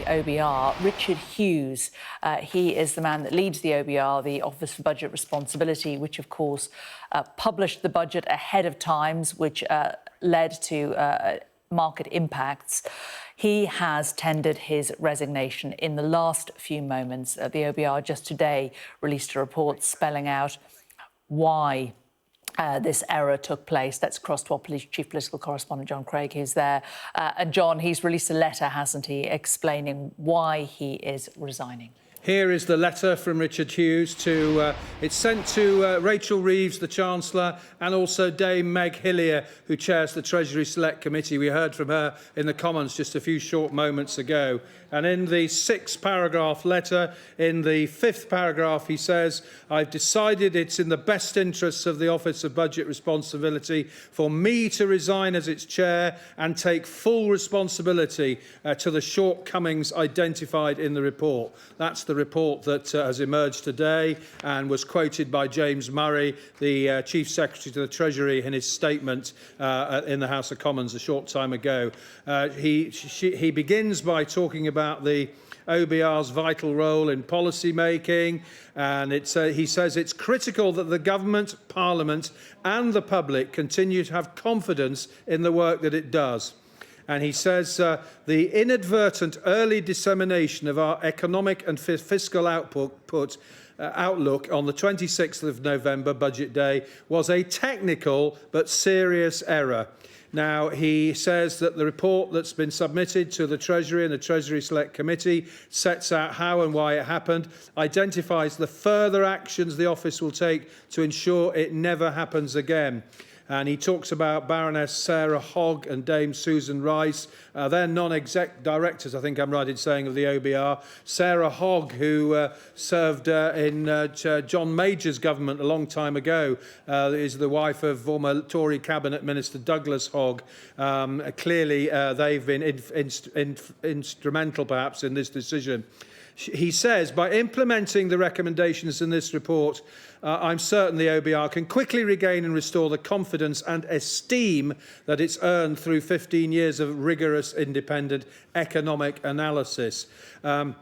the OBR, Richard Hughes. He is the man that leads the OBR, the Office for Budget Responsibility, which, of course, published the budget ahead of times, which led to market impacts. He has tendered his resignation in the last few moments. The OBR just today released a report spelling out why this error took place. Let's cross to our chief political correspondent, John Craig, who's there. And John, he's released a letter, hasn't he, explaining why he is resigning. Here is the letter from Richard Hughes it's sent to Rachel Reeves, the Chancellor, and also Dame Meg Hillier, who chairs the Treasury Select Committee. We heard from her in the Commons just a few short moments ago. And in the 6-paragraph letter, in the 5th paragraph, he says, "I've decided it's in the best interests of the Office of Budget Responsibility for me to resign as its chair and take full responsibility to the shortcomings identified in the report." That's the report that has emerged today and was quoted by James Murray, the Chief Secretary to the Treasury, in his statement in the House of Commons a short time ago. He begins by talking about the OBR's vital role in policy making, and he says it's critical that the government, Parliament and the public continue to have confidence in the work that it does. And he says the inadvertent early dissemination of our economic and fiscal outlook on the 26th of November, Budget Day, was a technical but serious error. Now, he says that the report that's been submitted to the Treasury and the Treasury Select Committee sets out how and why it happened, identifies the further actions the office will take to ensure it never happens again. And he talks about Baroness Sarah Hogg and Dame Susan Rice. They're non-exec directors, I think I'm right in saying, of the OBR. Sarah Hogg, who served in John Major's government a long time ago, is the wife of former Tory Cabinet Minister Douglas Hogg. Clearly, they've been instrumental, perhaps, in this decision. He says, by implementing the recommendations in this report, I'm certain the OBR can quickly regain and restore the confidence and esteem that it's earned through 15 years of rigorous independent economic analysis. And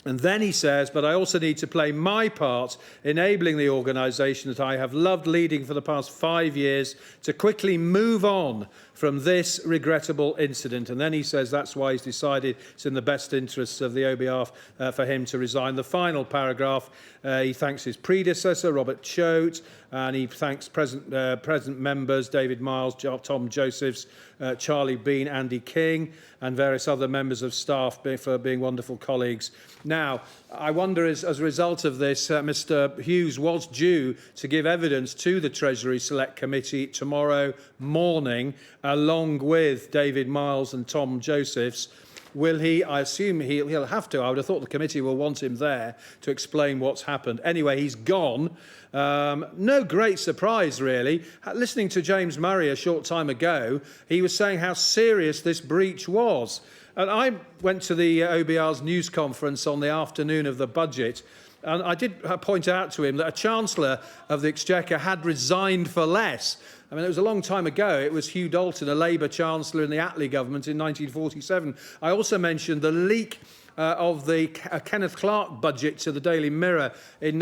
then he says, but I also need to play my part enabling the organisation that I have loved leading for the past 5 years to quickly move on from this regrettable incident. And then he says that's why he's decided it's in the best interests of the OBR for him to resign. The final paragraph, he thanks his predecessor, Robert Choate, and he thanks present members, David Miles, Tom Josephs, Charlie Bean, Andy King, and various other members of staff for being wonderful colleagues. Now, I wonder, as a result of this, Mr Hughes was due to give evidence to the Treasury Select Committee tomorrow morning, along with David Miles and Tom Josephs. Will he? I assume he'll have to. I would have thought the committee will want him there to explain what's happened. Anyway, he's gone. No great surprise, really. Listening to James Murray a short time ago, he was saying how serious this breach was. And I went to the OBR's news conference on the afternoon of the budget, and I did point out to him that a Chancellor of the Exchequer had resigned for less. I mean, it was a long time ago. It was Hugh Dalton, a Labour Chancellor in the Attlee government in 1947. I also mentioned the leak of the Kenneth Clarke budget to the Daily Mirror in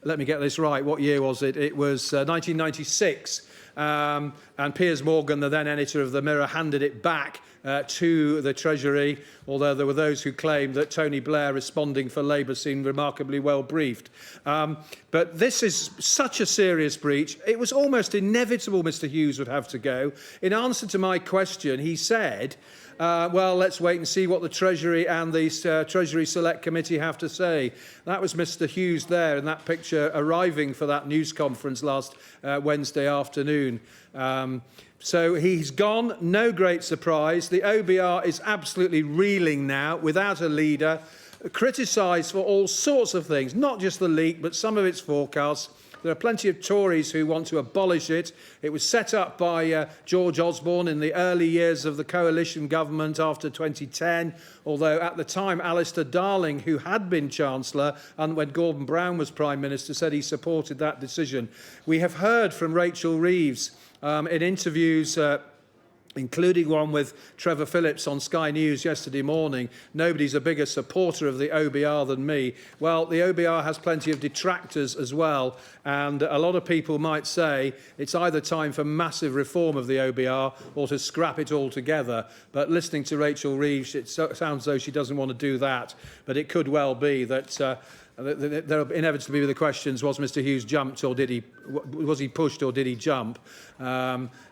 let me get this right. What year was it? It was 1996. And Piers Morgan, the then editor of the Mirror, handed it back to the Treasury, although there were those who claimed that Tony Blair, responding for Labour, seemed remarkably well briefed. But this is such a serious breach. It was almost inevitable Mr Hughes would have to go. In answer to my question, he said, well, let's wait and see what the Treasury and the Treasury Select Committee have to say. That was Mr Hughes there in that picture arriving for that news conference last Wednesday afternoon. So he's gone, no great surprise. The OBR is absolutely reeling now, without a leader, criticised for all sorts of things, not just the leak, but some of its forecasts. There are plenty of Tories who want to abolish it. It was set up by George Osborne in the early years of the coalition government after 2010, although at the time Alistair Darling, who had been Chancellor, and when Gordon Brown was Prime Minister, said he supported that decision. We have heard from Rachel Reeves in interviews including one with Trevor Phillips on Sky News yesterday morning. Nobody's a bigger supporter of the OBR than me. Well, the OBR has plenty of detractors as well, and a lot of people might say it's either time for massive reform of the OBR or to scrap it altogether. But listening to Rachel Reeves, it sounds as though she doesn't want to do that. But it could well be that there will inevitably be the questions: was Mr. Hughes jumped, or was he pushed, or did he jump?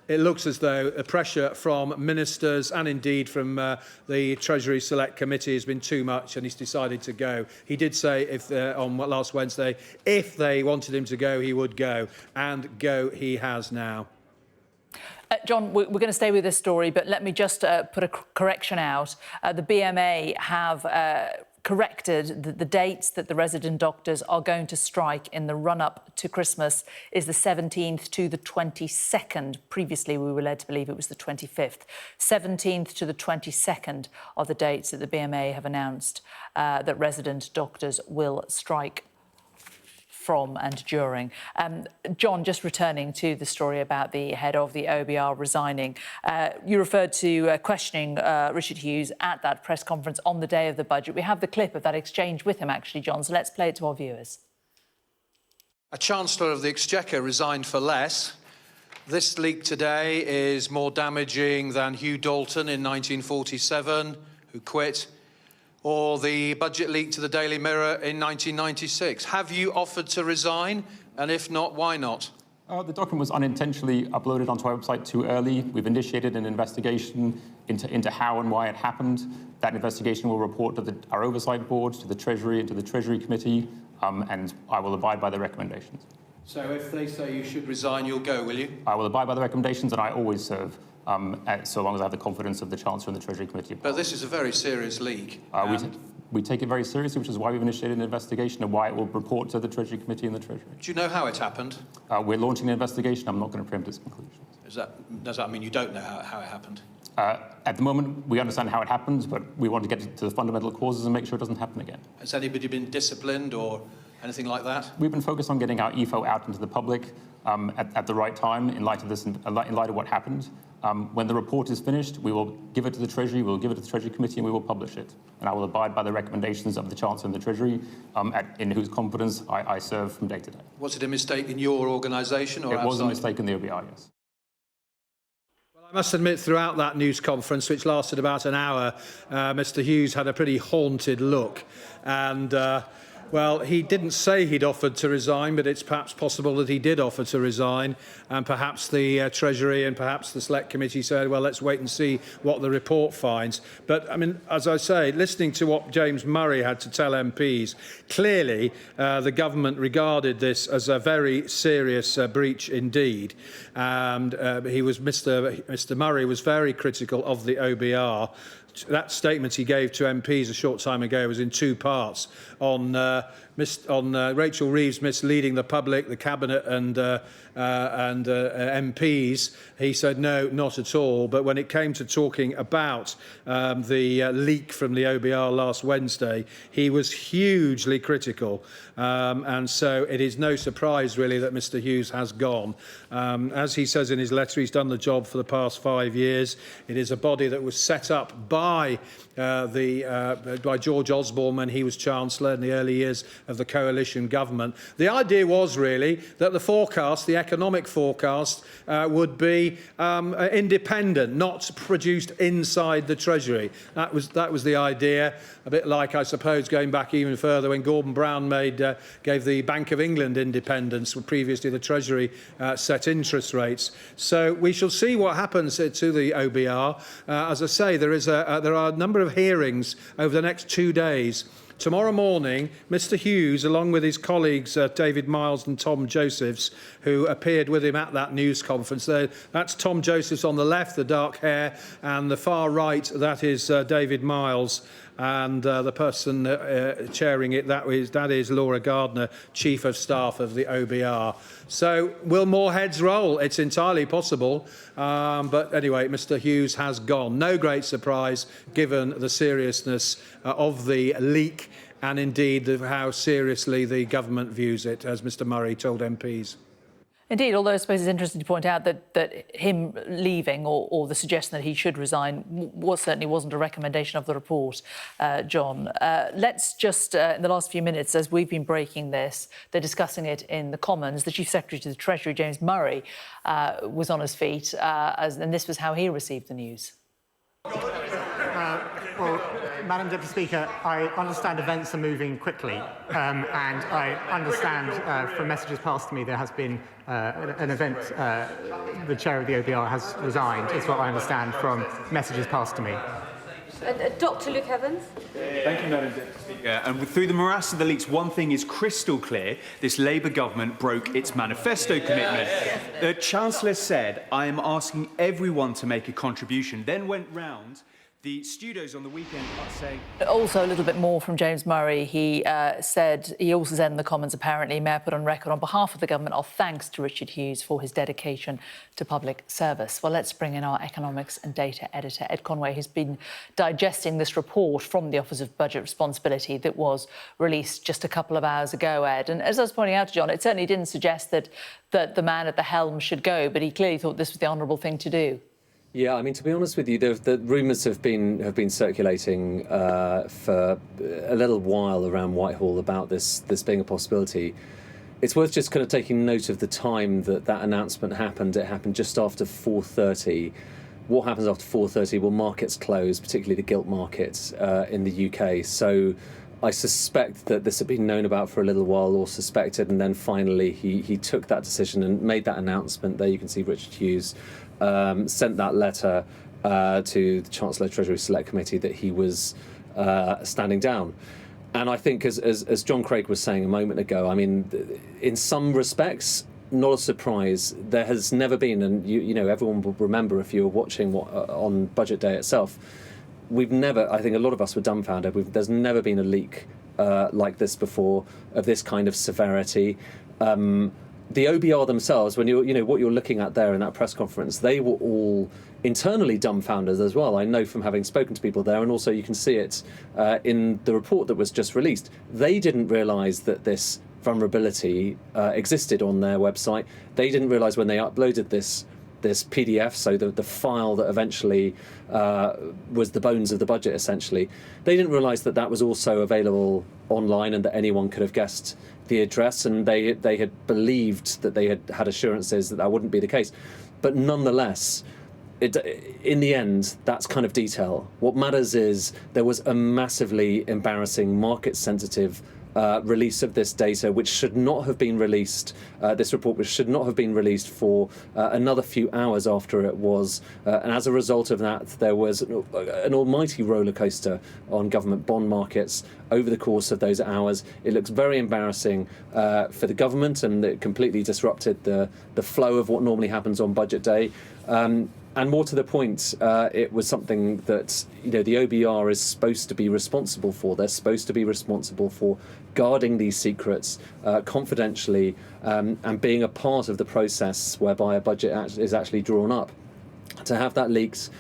It looks as though the pressure from ministers and indeed from the Treasury Select Committee has been too much, and he's decided to go. He did say on last Wednesday, if they wanted him to go, he would go, and go he has now. John, we're going to stay with this story, but let me just put a correction out. The BMA have corrected the dates that the resident doctors are going to strike in the run-up to Christmas is the 17th to the 22nd. Previously, we were led to believe it was the 25th. 17th to the 22nd are the dates that the BMA have announced that resident doctors will strike from and during. John, just returning to the story about the head of the OBR resigning, you referred to questioning Richard Hughes at that press conference on the day of the budget. We have the clip of that exchange with him, actually, John, so let's play it to our viewers. A Chancellor of the Exchequer resigned for less. This leak today is more damaging than Hugh Dalton in 1947, who quit, or the budget leak to the Daily Mirror in 1996. Have you offered to resign? And if not, why not? The document was unintentionally uploaded onto our website too early. We've initiated an investigation into how and why it happened. That investigation will report to our oversight board, to the Treasury and to the Treasury Committee, and I will abide by the recommendations. So if they say you should resign, you'll go, will you? I will abide by the recommendations, and I always serve, so long as I have the confidence of the Chancellor and the Treasury Committee. But this is a very serious leak. We take it very seriously, which is why we've initiated an investigation and why it will report to the Treasury Committee and the Treasury. Do you know how it happened? We're launching an investigation. I'm not going to preempt its conclusions. Does that mean you don't know how it happened? At the moment, we understand how it happened, but we want to get to the fundamental causes and make sure it doesn't happen again. Has anybody been disciplined or anything like that? We've been focused on getting our EFO out into the public at the right time in light of this, in light of what happened. When the report is finished, we will give it to the Treasury, we'll give it to the Treasury Committee, and we will publish it. And I will abide by the recommendations of the Chancellor and the Treasury, in whose confidence I serve from day to day. Was it a mistake in your organisation or outside? It was a mistake in the OBR, yes. Well, I must admit, throughout that news conference, which lasted about an hour, Mr. Hughes had a pretty haunted look. And well, he didn't say he'd offered to resign, but it's perhaps possible that he did offer to resign. And perhaps the Treasury and perhaps the Select Committee said, well, let's wait and see what the report finds. But, I mean, as I say, listening to what James Murray had to tell MPs, clearly the government regarded this as a very serious breach indeed. And Mr. Murray was very critical of the OBR. That statement he gave to MPs a short time ago was in two parts on Rachel Reeves misleading the public, the Cabinet and MPs. He said, no, not at all. But when it came to talking about the leak from the OBR last Wednesday, he was hugely critical. And so it is no surprise, really, that Mr. Hughes has gone. As he says in his letter, he's done the job for the past 5 years. It is a body that was set up by George Osborne when he was Chancellor in the early years of the coalition government. The idea was really that the forecast, the economic forecast, would be independent, not produced inside the Treasury. That was the idea. A bit like, I suppose, going back even further when Gordon Brown gave the Bank of England independence. Previously, the Treasury set interest rates. So we shall see what happens to the OBR. As I say, there are a number of hearings over the next 2 days. Tomorrow morning, Mr. Hughes, along with his colleagues David Miles and Tom Josephs, who appeared with him at that news conference. That's Tom Josephs on the left, the dark hair, and the far right, that is David Miles. And the person chairing it, that is Laura Gardner, Chief of Staff of the OBR. So will more heads roll? It's entirely possible. But anyway, Mr. Hughes has gone. No great surprise, given the seriousness of the leak and indeed how seriously the government views it, as Mr. Murray told MPs. Indeed, although I suppose it's interesting to point out that him leaving or the suggestion that he should resign certainly wasn't a recommendation of the report, John. Let's just, in the last few minutes, as we've been breaking this, they're discussing it in the Commons. The Chief Secretary to the Treasury, James Murray, was on his feet, and this was how he received the news. Well, Madam Deputy Speaker, I understand events are moving quickly, and I understand from messages passed to me there has been an event, the chair of the OBR has resigned, is what I understand from messages passed to me. Dr. Luke Evans. Thank you, Madam Deputy Speaker. And through the morass of the leaks, one thing is crystal clear. This Labour government broke its manifesto commitment. The Chancellor said, I am asking everyone to make a contribution, then went round the studios on the weekend saying... Also, a little bit more from James Murray. He also said in the Commons, apparently, may I put on record on behalf of the government our thanks to Richard Hughes for his dedication to public service. Well, let's bring in our economics and data editor, Ed Conway, who's been digesting this report from the Office of Budget Responsibility that was released just a couple of hours ago, Ed. And as I was pointing out to John, it certainly didn't suggest that the man at the helm should go, but he clearly thought this was the honourable thing to do. Yeah, I mean, to be honest with you, the rumours have been circulating for a little while around Whitehall about this being a possibility. It's worth just kind of taking note of the time that announcement happened. It happened just after 4:30. What happens after 4:30? Well, markets close, particularly the gilt markets in the UK. So I suspect that this had been known about for a little while, or suspected, and then finally he took that decision and made that announcement. There you can see Richard Hughes sent that letter to the Chancellor Treasury Select Committee that he was standing down. And I think, as John Craig was saying a moment ago, I mean, in some respects, not a surprise. There has never been, and you know, everyone will remember if you were watching on Budget Day itself, we've never, I think a lot of us were dumbfounded, there's never been a leak like this before, of this kind of severity. The OBR themselves, when what you're looking at there in that press conference, they were all internally dumbfounded as well. I know from having spoken to people there, and also you can see it in the report that was just released. They didn't realise that this vulnerability existed on their website. They didn't realise when they uploaded this PDF, so the file that eventually was the bones of the budget, essentially. They didn't realise that was also available online and that anyone could have guessed the address, and they had believed that they had assurances that wouldn't be the case. But nonetheless, in the end, that's kind of detail. What matters is there was a massively embarrassing, market-sensitive release of this data, which should not have been released, this report, which should not have been released for another few hours after it was. And as a result of that, there was an almighty roller coaster on government bond markets over the course of those hours. It looks very embarrassing for the government, and it completely disrupted the flow of what normally happens on Budget Day. And more to the point, it was something that the OBR is supposed to be responsible for. They're supposed to be responsible for guarding these secrets confidentially and being a part of the process whereby a budget is actually drawn up. To have that leaked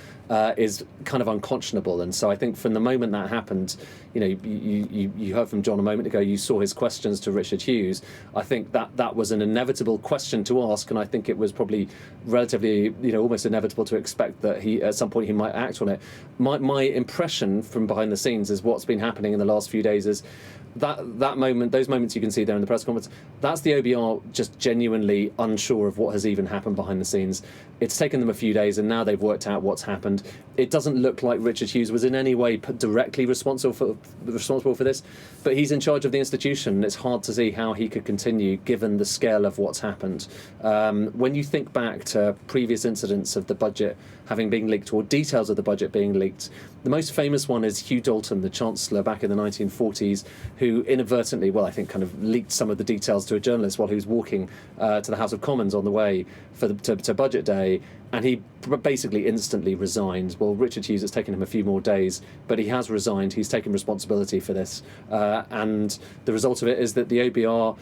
is kind of unconscionable, and so I think from the moment that happened, you heard from John a moment ago, you saw his questions to Richard Hughes. I think that was an inevitable question to ask, and I think it was probably relatively, almost inevitable to expect that at some point he might act on it. My impression from behind the scenes is what's been happening in the last few days is that moment, those moments you can see there in the press conference, that's the OBR just genuinely unsure of what has even happened behind the scenes. It's taken them a few days, and now they've worked out what's happened. It doesn't look like Richard Hughes was in any way directly responsible for this, but he's in charge of the institution, and it's hard to see how he could continue given the scale of what's happened. When you think back to previous incidents of the budget having been leaked, or details of the budget being leaked, the most famous one is Hugh Dalton, the Chancellor back in the 1940s, who inadvertently, I think kind of leaked some of the details to a journalist while he was walking to the House of Commons on the way to Budget Day, and he basically instantly resigned. Well, Richard Hughes, it's taken him a few more days, but he has resigned. He's taken responsibility for this, and the result of it is that the OBR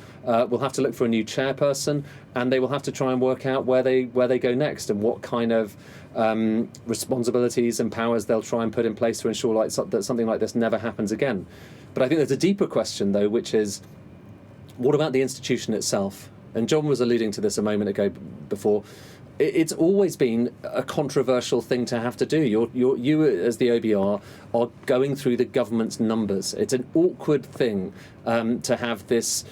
will have to look for a new chairperson, and they will have to try and work out where they go next and what kind of responsibilities and powers they'll try and put in place to ensure that something like this never happens again. But I think there's a deeper question, though, which is, what about the institution itself? and John was alluding to this a moment ago before, it's always been a controversial thing to have to do. You as the OBR are going through the government's numbers. It's an awkward thing to have this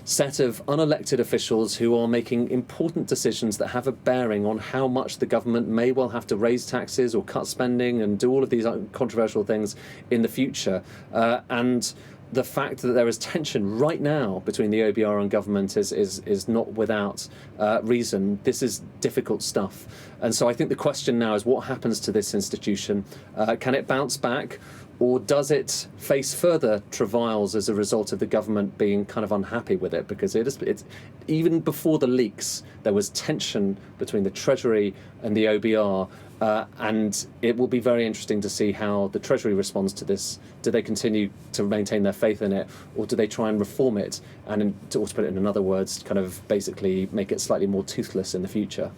set of unelected officials who are making important decisions that have a bearing on how much the government may well have to raise taxes or cut spending and do all of these controversial things in the future. And the fact that there is tension right now between the OBR and government is not without reason. This is difficult stuff. And so I think the question now is what happens to this institution? Can it bounce back? Or does it face further travails as a result of the government being kind of unhappy with it? Because it's even before the leaks, there was tension between the Treasury and the OBR, and it will be very interesting to see how the Treasury responds to this. Do they continue to maintain their faith in it, or do they try and reform it, and to put it in other words, kind of basically make it slightly more toothless in the future?